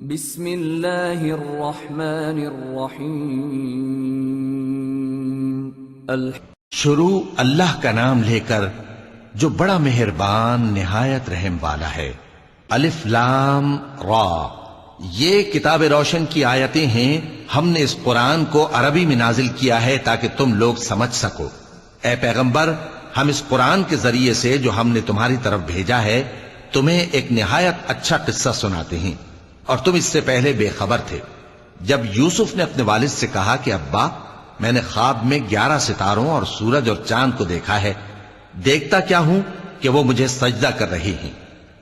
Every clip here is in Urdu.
بسم اللہ الرحمن الرحیم شروع اللہ کا نام لے کر جو بڑا مہربان نہایت رحم والا ہے۔ الف لام را، یہ کتاب روشن کی آیتیں ہیں۔ ہم نے اس قرآن کو عربی میں نازل کیا ہے تاکہ تم لوگ سمجھ سکو۔ اے پیغمبر، ہم اس قرآن کے ذریعے سے جو ہم نے تمہاری طرف بھیجا ہے تمہیں ایک نہایت اچھا قصہ سناتے ہیں، اور تم اس سے پہلے بے خبر تھے۔ جب یوسف نے اپنے والد سے کہا کہ ابا، میں نے خواب میں 11 ستاروں اور سورج اور چاند کو دیکھا ہے، دیکھتا کیا ہوں کہ وہ مجھے سجدہ کر رہی ہیں۔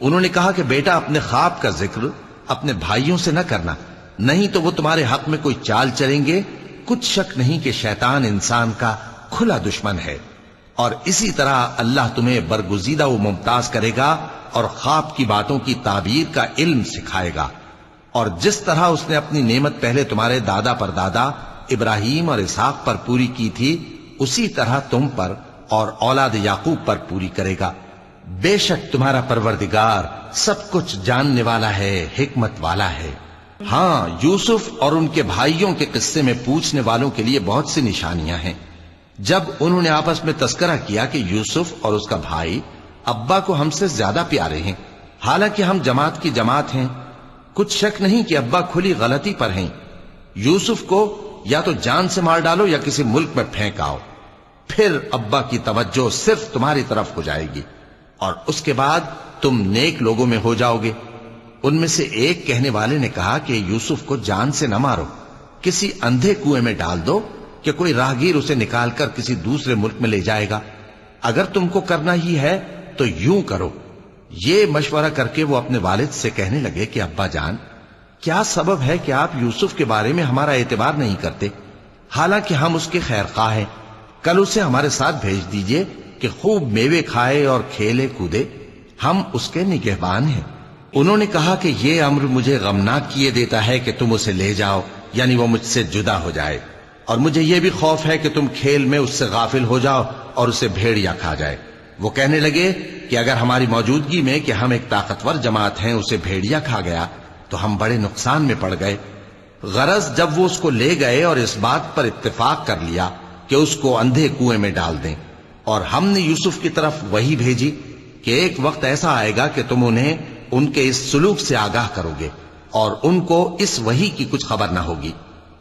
انہوں نے کہا کہ بیٹا، اپنے خواب کا ذکر اپنے بھائیوں سے نہ کرنا، نہیں تو وہ تمہارے حق میں کوئی چال چلیں گے۔ کچھ شک نہیں کہ شیطان انسان کا کھلا دشمن ہے، اور اسی طرح اللہ تمہیں برگزیدہ و ممتاز کرے گا اور خواب کی باتوں کی تعبیر کا علم سکھائے گا۔ اور جس طرح اس نے اپنی نعمت پہلے تمہارے دادا پر دادا ابراہیم اور اسحاق پر پوری کی تھی، اسی طرح تم پر اور اولاد یعقوب پر پوری کرے گا۔ بے شک تمہارا پروردگار سب کچھ جاننے والا ہے، حکمت والا ہے۔ ہاں، یوسف اور ان کے بھائیوں کے قصے میں پوچھنے والوں کے لیے بہت سی نشانیاں ہیں۔ جب انہوں نے آپس میں تذکرہ کیا کہ یوسف اور اس کا بھائی ابا کو ہم سے زیادہ پیارے ہیں، حالانکہ ہم جماعت کی جماعت ہیں، کچھ شک نہیں کہ ابا کھلی غلطی پر ہیں۔ یوسف کو یا تو جان سے مار ڈالو یا کسی ملک میں پھینک آؤ، پھر ابا کی توجہ صرف تمہاری طرف ہو جائے گی، اور اس کے بعد تم نیک لوگوں میں ہو جاؤ گے۔ ان میں سے ایک کہنے والے نے کہا کہ یوسف کو جان سے نہ مارو، کسی اندھے کنویں میں ڈال دو کہ کوئی راہگیر اسے نکال کر کسی دوسرے ملک میں لے جائے گا۔ اگر تم کو کرنا ہی ہے تو یوں کرو۔ یہ مشورہ کر کے وہ اپنے والد سے کہنے لگے کہ ابا جان، کیا سبب ہے کہ آپ یوسف کے بارے میں ہمارا اعتبار نہیں کرتے؟ حالانکہ ہم اس کے خیر خواہ ہیں۔ کل اسے ہمارے ساتھ بھیج دیجئے کہ خوب میوے کھائے اور کھیلے کودے، ہم اس کے نگہبان ہیں۔ انہوں نے کہا کہ یہ امر مجھے غمناک کیے دیتا ہے کہ تم اسے لے جاؤ، یعنی وہ مجھ سے جدا ہو جائے، اور مجھے یہ بھی خوف ہے کہ تم کھیل میں اس سے غافل ہو جاؤ اور اسے بھیڑیا کھا جائے۔ وہ کہنے لگے کہ اگر ہماری موجودگی میں کہ ہم ایک طاقتور جماعت ہیں اسے بھیڑیا کھا گیا تو ہم بڑے نقصان میں پڑ گئے۔ غرض جب وہ اس کو لے گئے اور اس بات پر اتفاق کر لیا کہ اس کو اندھے کنویں میں ڈال دیں، اور ہم نے یوسف کی طرف وحی بھیجی کہ ایک وقت ایسا آئے گا کہ تم انہیں ان کے اس سلوک سے آگاہ کرو گے، اور ان کو اس وحی کی کچھ خبر نہ ہوگی۔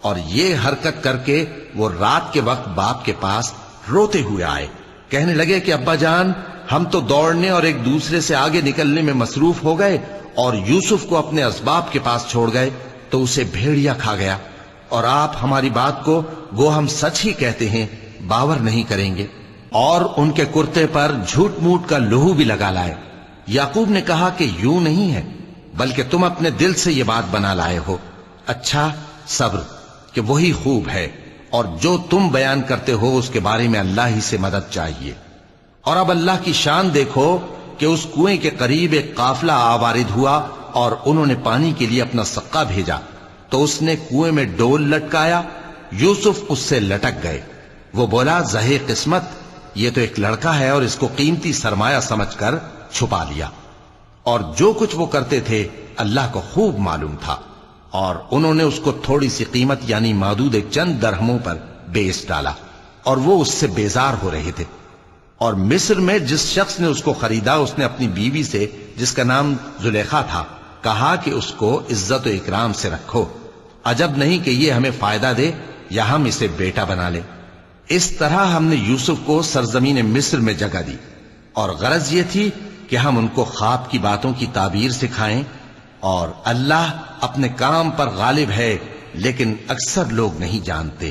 اور یہ حرکت کر کے وہ رات کے وقت باپ کے پاس روتے ہوئے آئے، کہنے لگے کہ ابا جان، ہم تو دوڑنے اور ایک دوسرے سے آگے نکلنے میں مصروف ہو گئے اور یوسف کو اپنے اسباب کے پاس چھوڑ گئے تو اسے بھیڑیا کھا گیا، اور آپ ہماری بات کو گو ہم سچ ہی کہتے ہیں باور نہیں کریں گے۔ اور ان کے کرتے پر جھوٹ موٹ کا لہو بھی لگا لائے۔ یعقوب نے کہا کہ یوں نہیں ہے، بلکہ تم اپنے دل سے یہ بات بنا لائے ہو۔ اچھا، صبر، کہ وہی خوب ہے، اور جو تم بیان کرتے ہو اس کے بارے میں اللہ ہی سے مدد چاہیے۔ اور اب اللہ کی شان دیکھو کہ اس کنویں کے قریب ایک قافلہ آوارد ہوا اور انہوں نے پانی کے لیے اپنا سقا بھیجا، تو اس نے کنویں میں ڈول لٹکایا، یوسف اس سے لٹک گئے۔ وہ بولا، زہے قسمت، یہ تو ایک لڑکا ہے، اور اس کو قیمتی سرمایہ سمجھ کر چھپا لیا۔ اور جو کچھ وہ کرتے تھے اللہ کو خوب معلوم تھا، اور انہوں نے اس کو تھوڑی سی قیمت یعنی معدود چند درہموں پر بیچ ڈالا، اور وہ اس سے بیزار ہو رہے تھے۔ اور مصر میں جس شخص نے اس کو خریدا، اس نے اپنی بیوی سے جس کا نام زلیخا تھا کہا کہ اس کو عزت و اکرام سے رکھو، عجب نہیں کہ یہ ہمیں فائدہ دے یا ہم اسے بیٹا بنا لیں۔ اس طرح ہم نے یوسف کو سرزمین مصر میں جگہ دی، اور غرض یہ تھی کہ ہم ان کو خواب کی باتوں کی تعبیر سکھائیں۔ اور اللہ اپنے کام پر غالب ہے، لیکن اکثر لوگ نہیں جانتے۔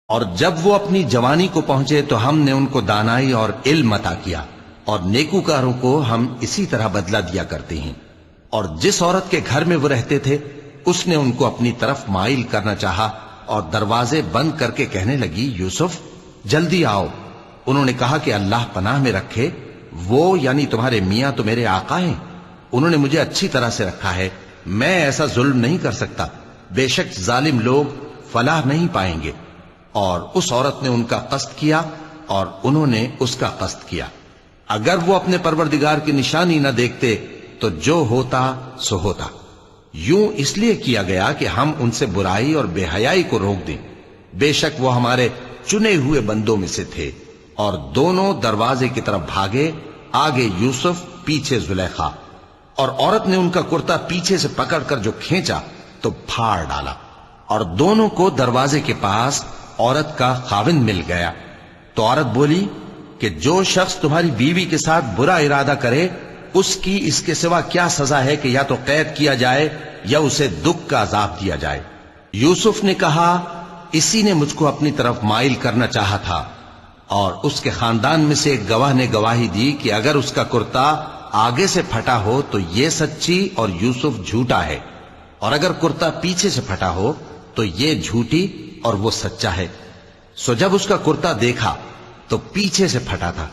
اور جب وہ اپنی جوانی کو پہنچے تو ہم نے ان کو دانائی اور علم عطا کیا، اور نیکوکاروں کو ہم اسی طرح بدلہ دیا کرتے ہیں۔ اور جس عورت کے گھر میں وہ رہتے تھے اس نے ان کو اپنی طرف مائل کرنا چاہا، اور دروازے بند کر کے کہنے لگی، یوسف جلدی آؤ۔ انہوں نے کہا کہ اللہ پناہ میں رکھے، وہ یعنی تمہارے میاں تو میرے آقا ہیں، انہوں نے مجھے اچھی طرح سے رکھا ہے، میں ایسا ظلم نہیں کر سکتا، بے شک ظالم لوگ فلاح نہیں پائیں گے۔ اور اس عورت نے ان کا قصد کیا اور انہوں نے اس کا قصد کیا۔ اگر وہ اپنے پروردگار کی نشانی نہ دیکھتے تو جو ہوتا سو ہوتا۔ یوں اس لیے کیا گیا کہ ہم ان سے برائی اور بے حیائی کو روک دیں. بے شک وہ ہمارے چنے ہوئے بندوں میں سے تھے. اور دونوں دروازے کی طرف بھاگے، آگے یوسف پیچھے زلیخا. اور عورت نے ان کا کرتا پیچھے سے پکڑ کر جو کھینچا تو پھاڑ ڈالا، اور دونوں کو دروازے کے پاس عورت کا خاوند مل گیا. تو عورت بولی کہ جو شخص تمہاری بیوی کے ساتھ برا ارادہ کرے اس کی اس کے سوا کیا سزا ہے کہ یا تو قید کیا جائے یا اسے دکھ کا عذاب دیا جائے. یوسف نے کہا اسی نے مجھ کو اپنی طرف مائل کرنا چاہا تھا. اور اس کے خاندان میں سے ایک گواہ نے گواہی دی کہ اگر اس کا کرتا آگے سے پھٹا ہو تو یہ سچی اور یوسف جھوٹا ہے، اور اگر کرتا پیچھے سے پھٹا ہو تو یہ جھوٹی اور وہ سچا ہے. سو جب اس کا کرتا دیکھا تو پیچھے سے پھٹا تھا.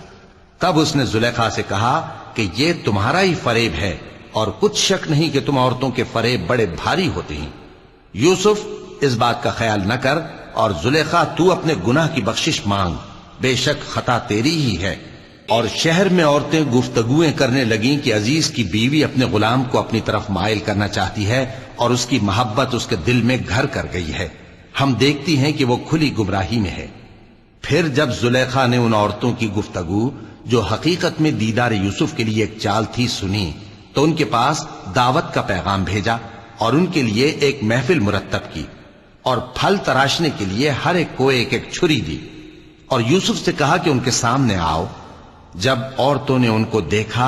تب اس نے زلیخا سے کہا کہ یہ تمہارا ہی فریب ہے، اور کچھ شک نہیں کہ تم عورتوں کے فریب بڑے بھاری ہوتے ہیں. یوسف اس بات کا خیال نہ کر، اور زلیخا تو اپنے گناہ کی بخشش مانگ، بے شک خطا تیری ہی ہے. اور شہر میں عورتیں گفتگویں کرنے لگیں کہ عزیز کی بیوی اپنے غلام کو اپنی طرف مائل کرنا چاہتی ہے اور اس کی محبت اس کے دل میں گھر کر گئی ہے. ہم دیکھتی ہیں کہ وہ کھلی گمراہی میں ہے. پھر جب زلیخا نے ان عورتوں کی گفتگو جو حقیقت میں دیدار یوسف کے لیے ایک چال تھی سنی، تو ان کے پاس دعوت کا پیغام بھیجا اور ان کے لیے ایک محفل مرتب کی، اور پھل تراشنے کے لیے ہر ایک کو ایک ایک چھری دی. اور یوسف سے کہا کہ ان کے سامنے آؤ. جب عورتوں نے ان کو دیکھا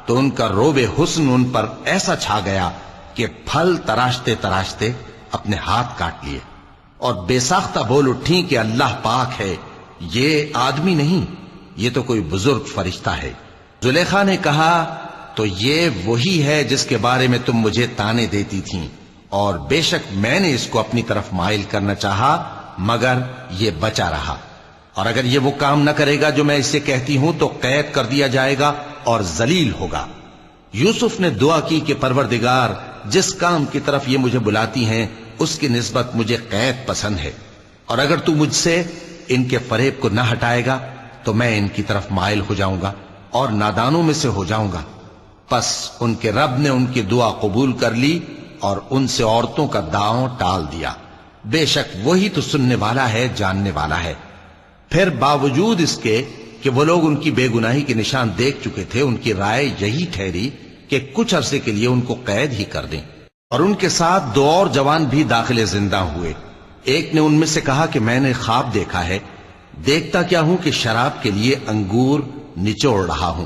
تو ان کا روب حسن ان پر ایسا چھا گیا کہ پھل تراشتے تراشتے اپنے ہاتھ کاٹ لیے، اور بے ساختہ بول اٹھیں کہ اللہ پاک ہے، یہ آدمی نہیں، یہ تو کوئی بزرگ فرشتہ ہے. زلیخا نے کہا تو یہ وہی ہے جس کے بارے میں تم مجھے تانے دیتی تھیں، اور بے شک میں نے اس کو اپنی طرف مائل کرنا چاہا مگر یہ بچا رہا. اور اگر یہ وہ کام نہ کرے گا جو میں اسے کہتی ہوں تو قید کر دیا جائے گا اور ذلیل ہوگا. یوسف نے دعا کی کہ پروردگار جس کام کی طرف یہ مجھے بلاتی ہیں اس کی نسبت مجھے قید پسند ہے، اور اگر تو مجھ سے ان کے فریب کو نہ ہٹائے گا تو میں ان کی طرف مائل ہو جاؤں گا اور نادانوں میں سے ہو جاؤں گا. پس ان کے رب نے ان کی دعا قبول کر لی اور ان سے عورتوں کا داؤں ٹال دیا. بے شک وہی تو سننے والا ہے، جاننے والا ہے. پھر باوجود اس کے کہ وہ لوگ ان کی بے گناہی کے نشان دیکھ چکے تھے، ان کی رائے یہی ٹھہری کہ کچھ عرصے کے لیے ان کو قید ہی کر دیں. اور ان کے ساتھ دو اور جوان بھی داخل زندہ ہوئے. ایک نے ان میں سے کہا کہ میں نے خواب دیکھا ہے، دیکھتا کیا ہوں کہ شراب کے لیے انگور نچوڑ رہا ہوں.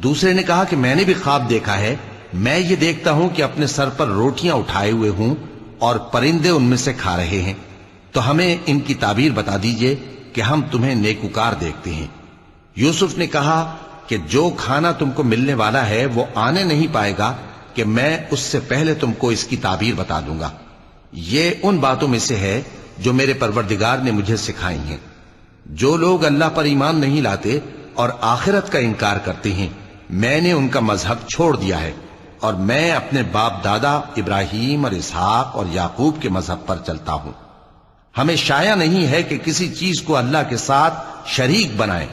دوسرے نے کہا کہ میں نے بھی خواب دیکھا ہے، میں یہ دیکھتا ہوں کہ اپنے سر پر روٹیاں اٹھائے ہوئے ہوں اور پرندے ان میں سے کھا رہے ہیں. تو ہمیں ان کی تعبیر بتا دیجئے کہ ہم تمہیں نیکوکار دیکھتے ہیں. یوسف نے کہا کہ جو کھانا تم کو ملنے والا ہے وہ آنے نہیں پائے گا کہ میں اس سے پہلے تم کو اس کی تعبیر بتا دوں گا. یہ ان باتوں میں سے ہے جو میرے پروردگار نے مجھے سکھائی ہیں. جو لوگ اللہ پر ایمان نہیں لاتے اور آخرت کا انکار کرتے ہیں میں نے ان کا مذہب چھوڑ دیا ہے، اور میں اپنے باپ دادا ابراہیم اور اسحاق اور یعقوب کے مذہب پر چلتا ہوں. ہمیں شایع نہیں ہے کہ کسی چیز کو اللہ کے ساتھ شریک بنائیں.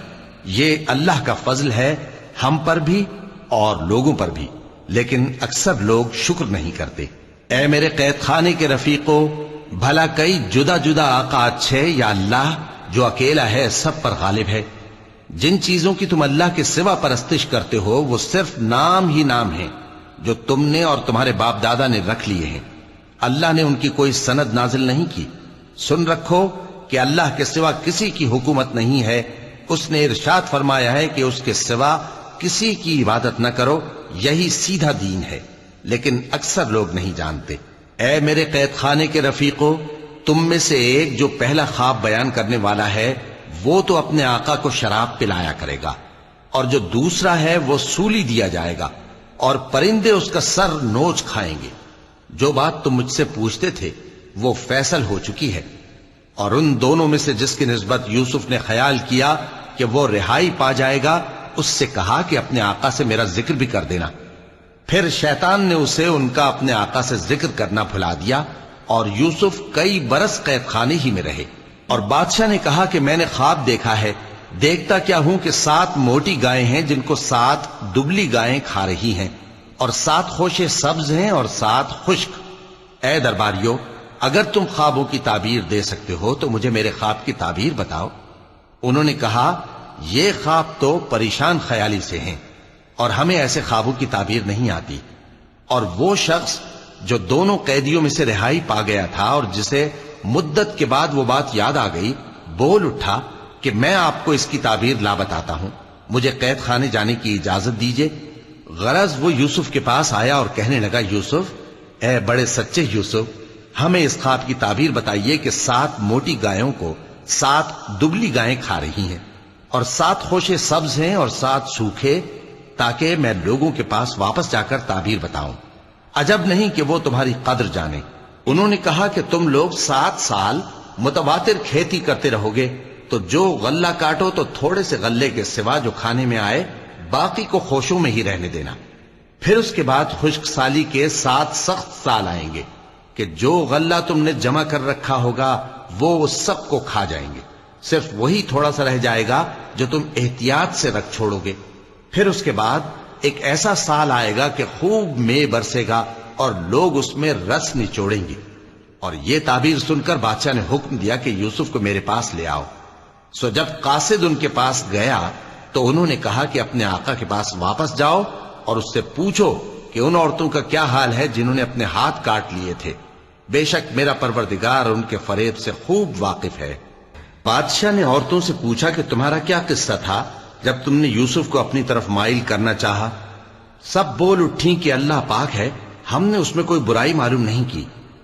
یہ اللہ کا فضل ہے ہم پر بھی اور لوگوں پر بھی، لیکن اکثر لوگ شکر نہیں کرتے. اے میرے قید خانے کے رفیقو، بھلا کئی جدا جدا آقا اچھے یا اللہ جو اکیلا ہے سب پر غالب ہے. جن چیزوں کی تم اللہ کے سوا پرستش کرتے ہو وہ صرف نام ہی نام ہیں جو تم نے اور تمہارے باپ دادا نے رکھ لیے ہیں. اللہ نے ان کی کوئی سند نازل نہیں کی. سن رکھو کہ اللہ کے سوا کسی کی حکومت نہیں ہے. اس نے ارشاد فرمایا ہے کہ اس کے سوا کسی کی عبادت نہ کرو، یہی سیدھا دین ہے، لیکن اکثر لوگ نہیں جانتے. اے میرے قید خانے کے رفیقو، تم میں سے ایک جو پہلا خواب بیان کرنے والا ہے وہ تو اپنے آقا کو شراب پلایا کرے گا، اور جو دوسرا ہے وہ سولی دیا جائے گا اور پرندے اس کا سر نوچ کھائیں گے. جو بات تم مجھ سے پوچھتے تھے وہ فیصل ہو چکی ہے. اور ان دونوں میں سے جس کی نسبت یوسف نے خیال کیا کہ وہ رہائی پا جائے گا اس سے کہا کہ اپنے آقا سے میرا ذکر بھی کر دینا. پھر شیطان نے اسے ان کا اپنے آقا سے ذکر کرنا بھلا دیا اور یوسف کئی برس قید خانے ہی میں رہے. اور بادشاہ نے کہا کہ میں نے خواب دیکھا ہے، دیکھتا کیا ہوں کہ 7 موٹی گائیں ہیں جن کو 7 دبلی گائیں کھا رہی ہیں. اور 7 خوشے سبز ہیں اور 7 خشک۔ اے درباریو، اگر تم خوابوں کی تعبیر دے سکتے ہو تو مجھے میرے خواب کی تعبیر بتاؤ۔ انہوں نے کہا، یہ خواب تو پریشان خیالی سے ہیں اور ہمیں ایسے خوابوں کی تعبیر نہیں آتی۔ اور وہ شخص جو دونوں قیدیوں میں سے رہائی پا گیا تھا اور جسے مدت کے بعد وہ بات یاد آ گئی، بول اٹھا کہ میں آپ کو اس کی تعبیر لا بتاتا ہوں، مجھے قید خانے جانے کی اجازت دیجیے۔ غرض وہ یوسف کے پاس آیا اور کہنے لگا، یوسف، اے بڑے سچے یوسف، ہمیں اس خواب کی تعبیر بتائیے کہ 7 موٹی گایوں کو 7 دبلی گائیں کھا رہی ہیں اور 7 خوشے سبز ہیں اور 7 سوکھے، تاکہ میں لوگوں کے پاس واپس جا کر تعبیر بتاؤں۔ عجب نہیں کہ وہ تمہاری قدر جانے۔ انہوں نے کہا کہ تم لوگ 7 سال متواتر کھیتی کرتے رہو گے، تو جو غلہ کاٹو تو تھوڑے سے غلے کے سوا جو کھانے میں آئے باقی کو خوشوں میں ہی رہنے دینا۔ پھر اس کے بعد خشک سالی کے 7 سخت سال آئیں گے کہ جو غلہ تم نے جمع کر رکھا ہوگا وہ اس سب کو کھا جائیں گے، صرف وہی تھوڑا سا رہ جائے گا جو تم احتیاط سے رکھ چھوڑو گے۔ پھر اس کے بعد ایک ایسا سال آئے گا کہ خوب مے برسے گا اور لوگ اس میں رس نچوڑیں گے۔ اور یہ تعبیر سن کر بادشاہ نے حکم دیا کہ یوسف کو میرے پاس لے آؤ۔ سو جب قاصد ان کے پاس گیا تو انہوں نے کہا کہ اپنے آقا کے پاس واپس جاؤ اور اس سے پوچھو کہ ان عورتوں کا کیا حال ہے جنہوں نے اپنے ہاتھ کاٹ لیے تھے، بے شک میرا پروردگار ان کے فریب سے خوب واقف ہے۔ بادشاہ نے عورتوں سے پوچھا کہ تمہارا کیا قصہ تھا جب تم نے یوسف کو اپنی طرف مائل کرنا چاہا؟ سب بول اٹھیں کہ اللہ پاک ہے، ہم نے اس میں کوئی برائی معلوم نہیں کی۔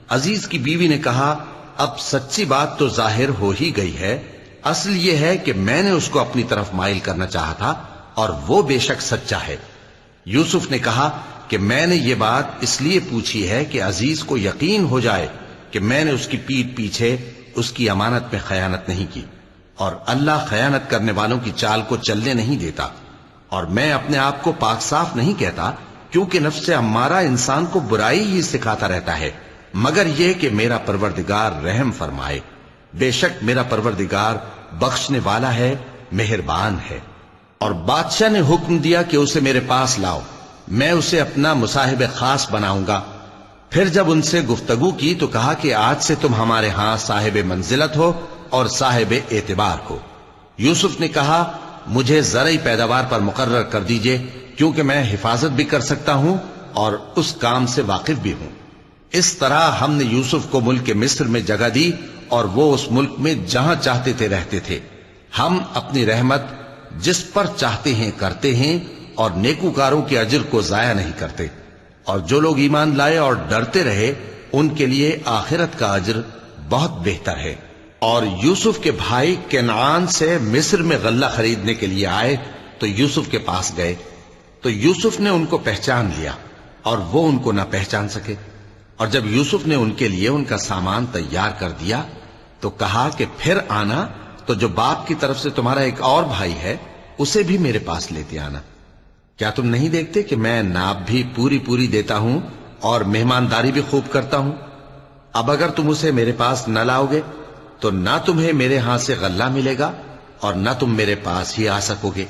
عزیز کی بیوی نے کہا، اب سچی بات تو ظاہر ہو ہی گئی ہے، اصل یہ ہے کہ میں نے اس کو اپنی طرف مائل کرنا چاہا تھا اور وہ بے شک سچا ہے۔ یوسف نے کہا کہ میں نے یہ بات اس لیے پوچھی ہے کہ عزیز کو یقین ہو جائے کہ میں نے اس کی پیٹھ پیچھے اس کی امانت میں خیانت نہیں کی، اور اللہ خیانت کرنے والوں کی چال کو چلنے نہیں دیتا۔ اور میں اپنے آپ کو پاک صاف نہیں کہتا، کیونکہ نفس امارہ انسان کو برائی ہی سکھاتا رہتا ہے، مگر یہ کہ میرا پروردگار رحم فرمائے، بے شک میرا پروردگار بخشنے والا ہے، مہربان ہے۔ اور بادشاہ نے حکم دیا کہ اسے میرے پاس لاؤ، میں اسے اپنا مصاحب خاص بناؤں گا۔ پھر جب ان سے گفتگو کی تو کہا کہ آج سے تم ہمارے ہاں صاحب منزلت ہو اور صاحب اعتبار ہو۔ یوسف نے کہا، مجھے زرعی پیداوار پر مقرر کر دیجئے، کیونکہ میں حفاظت بھی کر سکتا ہوں اور اس کام سے واقف بھی ہوں۔ اس طرح ہم نے یوسف کو ملک مصر میں جگہ دی اور وہ اس ملک میں جہاں چاہتے تھے رہتے تھے۔ ہم اپنی رحمت جس پر چاہتے ہیں کرتے ہیں اور نیکوکاروں کے اجر کو ضائع نہیں کرتے، اور جو لوگ ایمان لائے اور ڈرتے رہے ان کے لیے آخرت کا اجر بہت بہتر ہے۔ اور یوسف کے بھائی کنعان سے مصر میں غلہ خریدنے کے لیے آئے تو یوسف کے پاس گئے، تو یوسف نے ان کو پہچان لیا اور وہ ان کو نہ پہچان سکے۔ اور جب یوسف نے ان کے لیے ان کا سامان تیار کر دیا تو کہا کہ پھر آنا تو جو باپ کی طرف سے تمہارا ایک اور بھائی ہے اسے بھی میرے پاس لیتے آنا۔ کیا تم نہیں دیکھتے کہ میں ناب بھی پوری پوری دیتا ہوں اور مہمانداری بھی خوب کرتا ہوں؟ اب اگر تم اسے میرے پاس نہ لاؤ گے تو نہ تمہیں میرے ہاں سے غلہ ملے گا اور نہ تم میرے پاس ہی آ سکو گے۔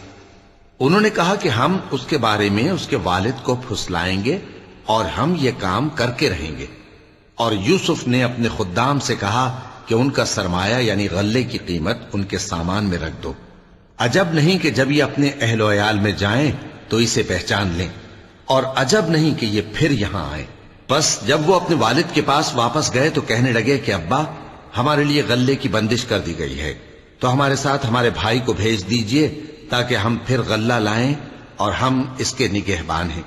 انہوں نے کہا کہ ہم اس کے بارے میں اس کے والد کو پھسلائیں گے اور ہم یہ کام کر کے رہیں گے۔ اور یوسف نے اپنے خدام سے کہا کہ ان کا سرمایہ یعنی غلے کی قیمت ان کے سامان میں رکھ دو۔ عجب نہیں کہ جب یہ اپنے اہل و عیال میں جائیں تو اسے پہچان لیں، اور عجب نہیں کہ یہ پھر یہاں آئیں۔ بس جب وہ اپنے والد کے پاس واپس گئے تو کہنے لگے کہ ابا، ہمارے لیے غلے کی بندش کر دی گئی ہے، تو ہمارے ساتھ ہمارے بھائی کو بھیج دیجئے تاکہ ہم پھر غلہ لائیں اور ہم اس کے نگہبان ہیں۔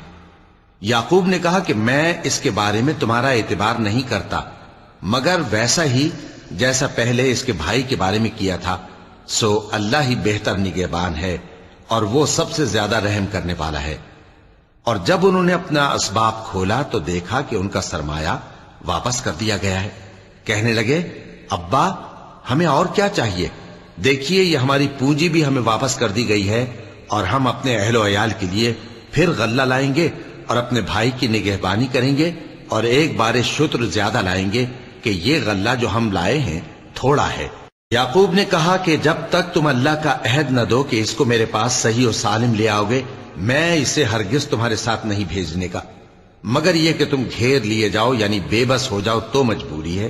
یعقوب نے کہا کہ میں اس کے بارے میں تمہارا اعتبار نہیں کرتا، مگر ویسا ہی جیسا پہلے اس کے بھائی کے بارے میں کیا تھا، سو اللہ ہی بہتر نگہبان ہے اور وہ سب سے زیادہ رحم کرنے والا ہے۔ اور جب انہوں نے اپنا اسباب کھولا تو دیکھا کہ ان کا سرمایہ واپس کر دیا گیا ہے۔ کہنے لگے، ابا ہمیں اور کیا چاہیے؟ دیکھیے یہ ہماری پونجی بھی ہمیں واپس کر دی گئی ہے، اور ہم اپنے اہل و عیال کے لیے پھر غلہ لائیں گے اور اپنے بھائی کی نگہبانی کریں گے، اور ایک بار شتر زیادہ لائیں گے کہ یہ غلہ جو ہم لائے ہیں تھوڑا ہے۔ یعقوب نے کہا کہ جب تک تم اللہ کا عہد نہ دو کہ اس کو میرے پاس صحیح و سالم لے آؤ گے میں اسے ہرگز تمہارے ساتھ نہیں بھیجنے کا، مگر یہ کہ تم گھیر لیے جاؤ یعنی بے بس ہو جاؤ تو مجبوری ہے۔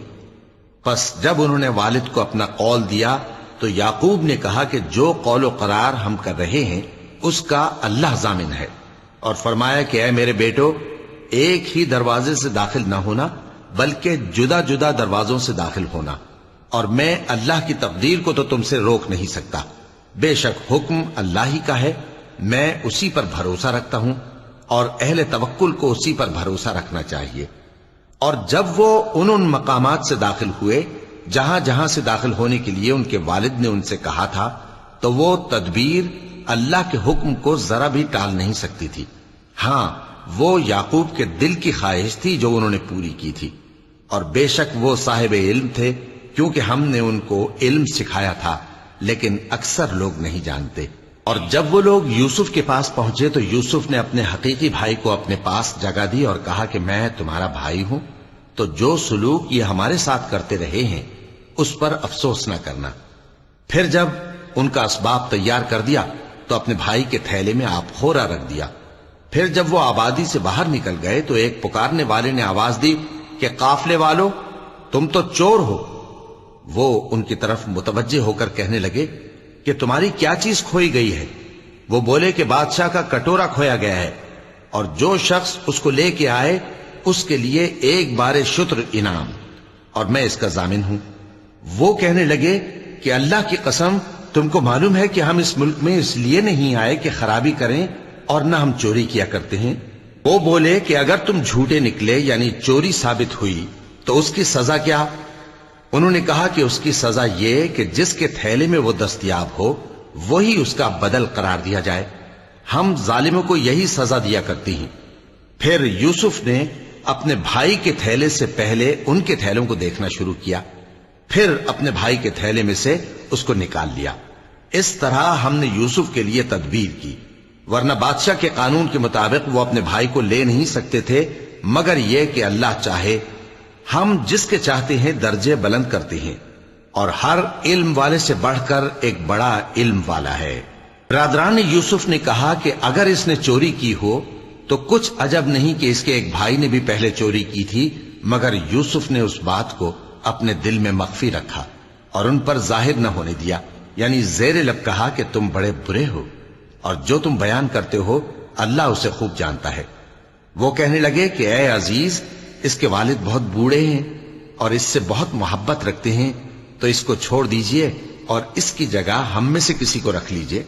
پس جب انہوں نے والد کو اپنا قول دیا تو یعقوب نے کہا کہ جو قول و قرار ہم کر رہے ہیں اس کا اللہ ضامن ہے، اور فرمایا کہ اے میرے بیٹو، ایک ہی دروازے سے داخل نہ ہونا بلکہ جدا جدا دروازوں سے داخل ہونا، اور میں اللہ کی تقدیر کو تو تم سے روک نہیں سکتا، بے شک حکم اللہ ہی کا ہے، میں اسی پر بھروسہ رکھتا ہوں، اور اہل توکل کو اسی پر بھروسہ رکھنا چاہیے۔ اور جب وہ ان مقامات سے داخل ہوئے جہاں جہاں سے داخل ہونے کے لیے ان کے والد نے ان سے کہا تھا، تو وہ تدبیر اللہ کے حکم کو ذرا بھی ٹال نہیں سکتی تھی۔ ہاں، وہ یعقوب کے دل کی خواہش تھی جو انہوں نے پوری کی تھی، اور بے شک وہ صاحب علم تھے، کیونکہ ہم نے ان کو علم سکھایا تھا، لیکن اکثر لوگ نہیں جانتے۔ اور جب وہ لوگ یوسف کے پاس پہنچے تو یوسف نے اپنے حقیقی بھائی کو اپنے پاس جگہ دی اور کہا کہ میں تمہارا بھائی ہوں، تو جو سلوک یہ ہمارے ساتھ کرتے رہے ہیں اس پر افسوس نہ کرنا۔ پھر جب ان کا اسباب تیار کر دیا تو اپنے بھائی کے تھیلے میں آپ خورا رکھ دیا۔ پھر جب وہ آبادی سے باہر نکل گئے تو ایک پکارنے والے نے آواز دی کہ قافلے والو، تم تو چور ہو۔ وہ ان کی طرف متوجہ ہو کر کہنے لگے کہ تمہاری کیا چیز کھوئی گئی ہے؟ وہ بولے کہ بادشاہ کا کٹورا کھویا گیا ہے، اور جو شخص اس کو لے کے آئے اس کے لیے ایک بار شتر انعام، اور میں اس کا ضامن ہوں۔ وہ کہنے لگے کہ اللہ کی قسم، تم کو معلوم ہے کہ ہم اس ملک میں اس لیے نہیں آئے کہ خرابی کریں، اور نہ ہم چوری کیا کرتے ہیں۔ وہ بولے کہ اگر تم جھوٹے نکلے یعنی چوری ثابت ہوئی تو اس کی سزا کیا؟ انہوں نے کہا کہ اس کی سزا یہ کہ جس کے تھیلے میں وہ دستیاب ہو وہی اس کا بدل قرار دیا جائے، ہم ظالموں کو یہی سزا دیا کرتی ہیں۔ پھر یوسف نے اپنے بھائی کے تھیلے سے پہلے ان کے تھیلوں کو دیکھنا شروع کیا، پھر اپنے بھائی کے تھیلے میں سے اس کو نکال لیا۔ اس طرح ہم نے یوسف کے لیے تدبیر کی، ورنہ بادشاہ کے قانون کے مطابق وہ اپنے بھائی کو لے نہیں سکتے تھے، مگر یہ کہ اللہ چاہے۔ ہم جس کے چاہتے ہیں درجے بلند کرتے ہیں، اور ہر علم والے سے بڑھ کر ایک بڑا علم والا ہے۔ برادران یوسف نے کہا کہ اگر اس نے چوری کی ہو تو کچھ عجب نہیں کہ اس کے ایک بھائی نے بھی پہلے چوری کی تھی، مگر یوسف نے اس بات کو اپنے دل میں مخفی رکھا اور ان پر ظاہر نہ ہونے دیا، یعنی زیر لب کہا کہ تم بڑے برے ہو، اور جو تم بیان کرتے ہو اللہ اسے خوب جانتا ہے۔ وہ کہنے لگے کہ اے عزیز، اس کے والد بہت بوڑھے ہیں اور اس سے بہت محبت رکھتے ہیں، تو اس کو چھوڑ دیجئے اور اس کی جگہ ہم میں سے کسی کو رکھ لیجئے،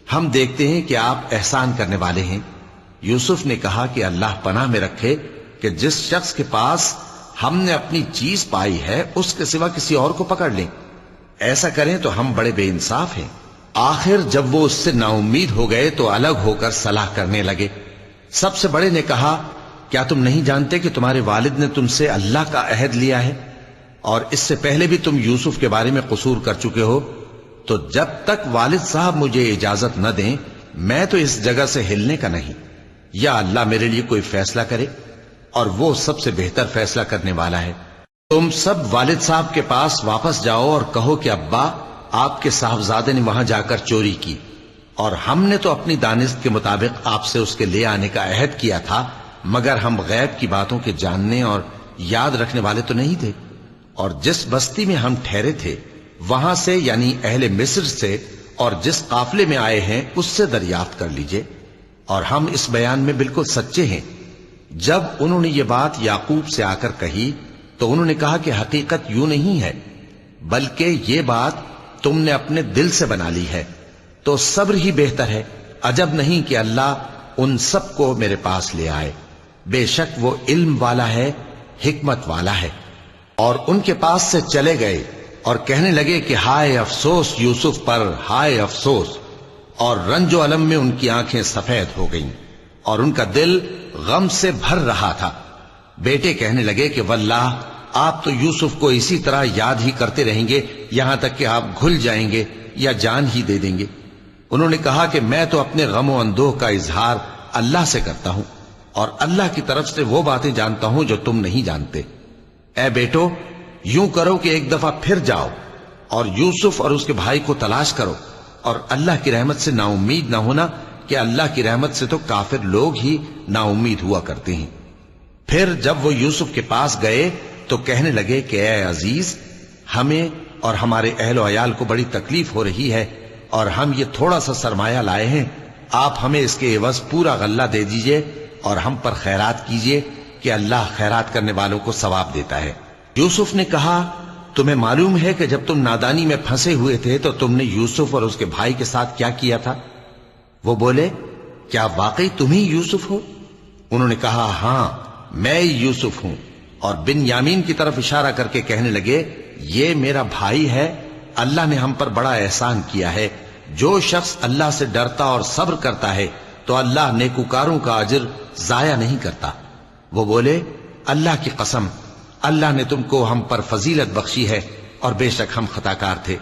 ہم دیکھتے ہیں کہ آپ احسان کرنے والے ہیں۔ یوسف نے کہا کہ اللہ پناہ میں رکھے کہ جس شخص کے پاس ہم نے اپنی چیز پائی ہے اس کے سوا کسی اور کو پکڑ لیں، ایسا کریں تو ہم بڑے بے انصاف ہیں۔ آخر جب وہ اس سے نا امید ہو گئے تو الگ ہو کر صلاح کرنے لگے۔ سب سے بڑے نے کہا، کیا تم نہیں جانتے کہ تمہارے والد نے تم سے اللہ کا عہد لیا ہے، اور اس سے پہلے بھی تم یوسف کے بارے میں قصور کر چکے ہو؟ تو جب تک والد صاحب مجھے اجازت نہ دیں میں تو اس جگہ سے ہلنے کا نہیں، یا اللہ میرے لیے کوئی فیصلہ کرے، اور وہ سب سے بہتر فیصلہ کرنے والا ہے۔ تم سب والد صاحب کے پاس واپس جاؤ اور کہو کہ ابا، آپ کے صاحبزادے نے وہاں جا کر چوری کی، اور ہم نے تو اپنی دانست کے مطابق آپ سے اس کے لے آنے کا عہد کیا تھا، مگر ہم غیب کی باتوں کے جاننے اور یاد رکھنے والے تو نہیں تھے، اور جس بستی میں ہم ٹھہرے تھے وہاں سے یعنی اہل مصر سے اور جس قافلے میں آئے ہیں اس سے دریافت کر لیجئے، اور ہم اس بیان میں بالکل سچے ہیں۔ جب انہوں نے یہ بات یعقوب سے آ کر کہی تو انہوں نے کہا کہ حقیقت یوں نہیں ہے، بلکہ یہ بات تم نے اپنے دل سے بنا لی ہے، تو صبر ہی بہتر ہے۔ عجب نہیں کہ اللہ ان سب کو میرے پاس لے آئے، بے شک وہ علم والا ہے، حکمت والا ہے۔ اور ان کے پاس سے چلے گئے اور کہنے لگے کہ ہائے افسوس یوسف پر، ہائے افسوس، اور رنج و الم میں ان کی آنکھیں سفید ہو گئیں اور ان کا دل غم سے بھر رہا تھا۔ بیٹے کہنے لگے کہ واللہ آپ تو یوسف کو اسی طرح یاد ہی کرتے رہیں گے یہاں تک کہ آپ گھل جائیں گے یا جان ہی دے دیں گے۔ انہوں نے کہا کہ میں تو اپنے غم و اندوہ کا اظہار اللہ سے کرتا ہوں، اور اللہ کی طرف سے وہ باتیں جانتا ہوں جو تم نہیں جانتے۔ اے بیٹو، یوں کرو کہ ایک دفعہ پھر جاؤ اور یوسف اور اس کے بھائی کو تلاش کرو، اور اللہ کی رحمت سے نا امید نہ ہونا بلکہ اللہ کی رحمت سے تو کافر لوگ ہی نا امید ہوا کرتے ہیں۔ پھر جب وہ یوسف کے پاس گئے تو کہنے لگے کہ اے عزیز، ہمیں اور ہمارے اہل و عیال کو بڑی تکلیف ہو رہی ہے اور ہم یہ تھوڑا سا سرمایہ لائے ہیں، آپ ہمیں اس کے عوض پورا غلہ دے دیجئے اور ہم پر خیرات کیجئے کہ اللہ خیرات کرنے والوں کو ثواب دیتا ہے۔ یوسف نے کہا، تمہیں معلوم ہے کہ جب تم نادانی میں پھنسے ہوئے تھے تو تم نے یوسف اور اس کے بھائی کے ساتھ کیا کیا تھا؟ وہ بولے، کیا واقعی تم ہی یوسف ہو؟ انہوں نے کہا، ہاں میں یوسف ہوں، اور بن یامین کی طرف اشارہ کر کے کہنے لگے، یہ میرا بھائی ہے، اللہ نے ہم پر بڑا احسان کیا ہے۔ جو شخص اللہ سے ڈرتا اور صبر کرتا ہے تو اللہ نیکوکاروں کا اجر ضائع نہیں کرتا۔ وہ بولے، اللہ کی قسم، اللہ نے تم کو ہم پر فضیلت بخشی ہے اور بے شک ہم خطا کار تھے۔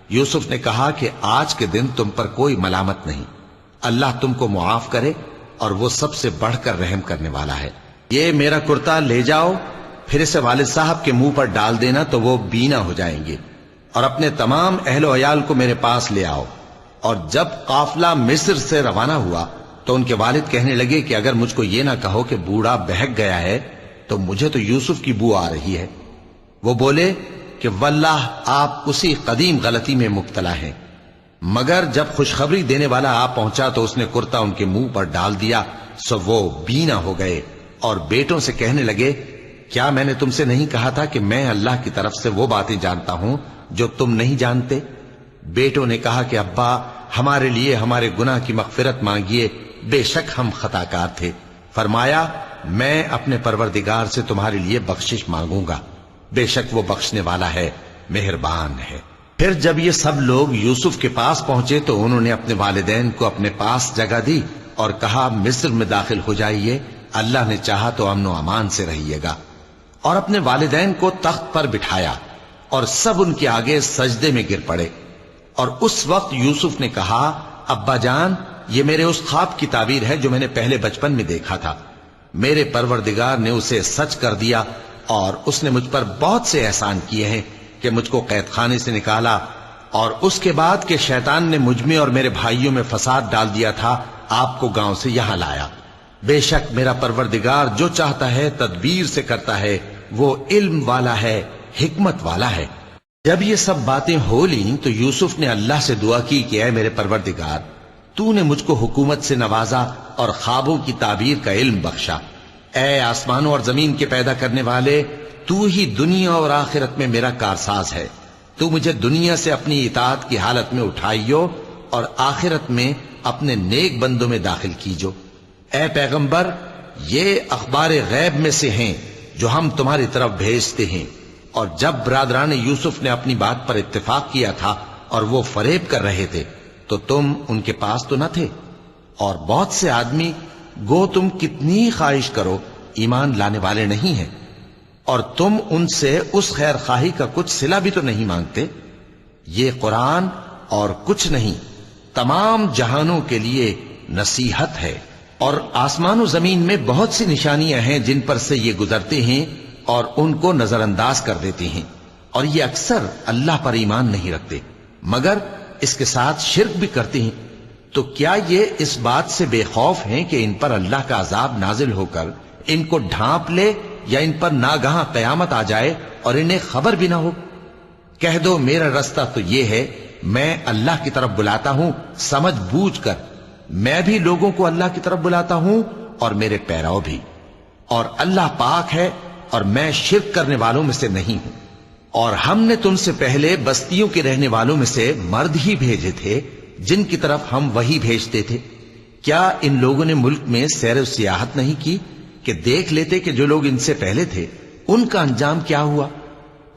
یوسف نے کہا کہ آج کے دن تم پر کوئی ملامت نہیں، اللہ تم کو معاف کرے اور وہ سب سے بڑھ کر رحم کرنے والا ہے۔ یہ میرا کرتا لے جاؤ، پھر اسے والد صاحب کے منہ پر ڈال دینا تو وہ بینا ہو جائیں گے، اور اپنے تمام اہل و عیال کو میرے پاس لے آؤ۔ اور جب قافلہ مصر سے روانہ ہوا تو ان کے والد کہنے لگے کہ اگر مجھ کو یہ نہ کہو کہ بوڑھا بہک گیا ہے تو مجھے تو یوسف کی بو آ رہی ہے۔ وہ بولے کہ واللہ آپ اسی قدیم غلطی میں مبتلا ہیں۔ مگر جب خوشخبری دینے والا آ پہنچا تو اس نے کرتا ان کے منہ پر ڈال دیا، سو وہ بینا ہو گئے اور بیٹوں سے کہنے لگے، کیا میں نے تم سے نہیں کہا تھا کہ میں اللہ کی طرف سے وہ باتیں جانتا ہوں جو تم نہیں جانتے؟ بیٹوں نے کہا کہ ابا، ہمارے لیے ہمارے گناہ کی مغفرت مانگیے، بے شک ہم خطا کار تھے۔ فرمایا، میں اپنے پروردگار سے تمہارے لیے بخشش مانگوں گا، بے شک وہ بخشنے والا ہے، مہربان ہے۔ پھر جب یہ سب لوگ یوسف کے پاس پہنچے تو انہوں نے اپنے والدین کو اپنے پاس جگہ دی اور کہا، مصر میں داخل ہو جائیے، اللہ نے چاہا تو امن و امان سے رہیے گا۔ اور اپنے والدین کو تخت پر بٹھایا اور سب ان کے آگے سجدے میں گر پڑے۔ اور اس وقت یوسف نے کہا، ابا جان، یہ میرے اس خواب کی تعبیر ہے جو میں نے پہلے بچپن میں دیکھا تھا۔ میرے پروردگار نے اسے سچ کر دیا اور اس نے مجھ پر بہت سے احسان کیے ہیں کہ مجھ کو قید خانے سے نکالا، اور اس کے بعد کہ شیطان نے مجھ میں اور میرے بھائیوں میں فساد ڈال دیا تھا، آپ کو گاؤں سے یہاں لایا۔ بے شک میرا پروردگار جو چاہتا ہے تدبیر سے کرتا ہے، وہ علم والا ہے، حکمت والا ہے۔ جب یہ سب باتیں ہو لیں تو یوسف نے اللہ سے دعا کی کہ اے میرے پروردگار، تو نے مجھ کو حکومت سے نوازا اور خوابوں کی تعبیر کا علم بخشا۔ اے آسمانوں اور زمین کے پیدا کرنے والے، تو ہی دنیا اور آخرت میں میرا کارساز ہے۔ تو مجھے دنیا سے اپنی اطاعت کی حالت میں اٹھائیو اور آخرت میں اپنے نیک بندوں میں داخل کیجو۔ اے پیغمبر، یہ اخبار غیب میں سے ہیں جو ہم تمہاری طرف بھیجتے ہیں۔ اور جب برادران یوسف نے اپنی بات پر اتفاق کیا تھا اور وہ فریب کر رہے تھے تو تم ان کے پاس تو نہ تھے، اور بہت سے آدمی گو تم کتنی خواہش کرو ایمان لانے والے نہیں ہیں، اور تم ان سے اس خیر خواہی کا کچھ صلہ بھی تو نہیں مانگتے۔ یہ قرآن اور کچھ نہیں، تمام جہانوں کے لیے نصیحت ہے، اور آسمان و زمین میں بہت سی نشانیاں ہیں جن پر سے یہ گزرتے ہیں اور ان کو نظر انداز کر دیتے ہیں، اور یہ اکثر اللہ پر ایمان نہیں رکھتے مگر اس کے ساتھ شرک بھی کرتے ہیں۔ تو کیا یہ اس بات سے بے خوف ہیں کہ ان پر اللہ کا عذاب نازل ہو کر ان کو ڈھانپ لے، یا ان پر ناگہاں قیامت آ جائے اور انہیں خبر بھی نہ ہو؟ کہہ دو، میرا رستہ تو یہ ہے، میں اللہ کی طرف بلاتا ہوں سمجھ بوجھ کر، میں بھی لوگوں کو اللہ کی طرف بلاتا ہوں اور میرے پیرو بھی، اور اللہ پاک ہے اور میں شرک کرنے والوں میں سے نہیں ہوں۔ اور ہم نے تم سے پہلے بستیوں کے رہنے والوں میں سے مرد ہی بھیجے تھے جن کی طرف ہم وہی بھیجتے تھے۔ کیا ان لوگوں نے ملک میں سیر و سیاحت نہیں کی کہ دیکھ لیتے کہ جو لوگ ان سے پہلے تھے ان کا انجام کیا ہوا؟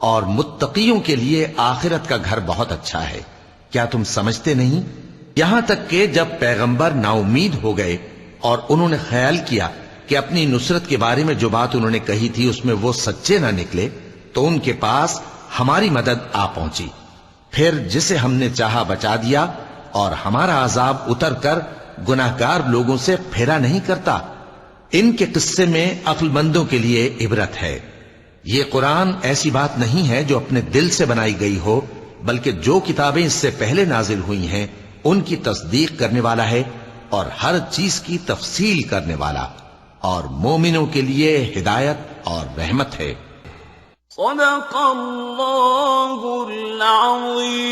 اور متقیوں کے لیے آخرت کا گھر بہت اچھا ہے، کیا تم سمجھتے نہیں؟ یہاں تک کہ جب پیغمبر نا امید ہو گئے اور انہوں نے خیال کیا کہ اپنی نصرت کے بارے میں جو بات انہوں نے کہی تھی اس میں وہ سچے نہ نکلے، تو ان کے پاس ہماری مدد آ پہنچی۔ پھر جسے ہم نے چاہا بچا دیا، اور ہمارا عذاب اتر کر گناہگار لوگوں سے پھیرا نہیں کرتا۔ ان کے قصے میں عقل مندوں کے لیے عبرت ہے۔ یہ قرآن ایسی بات نہیں ہے جو اپنے دل سے بنائی گئی ہو، بلکہ جو کتابیں اس سے پہلے نازل ہوئی ہیں ان کی تصدیق کرنے والا ہے، اور ہر چیز کی تفصیل کرنے والا، اور مومنوں کے لیے ہدایت اور رحمت ہے۔ صدق اللہ العظیم۔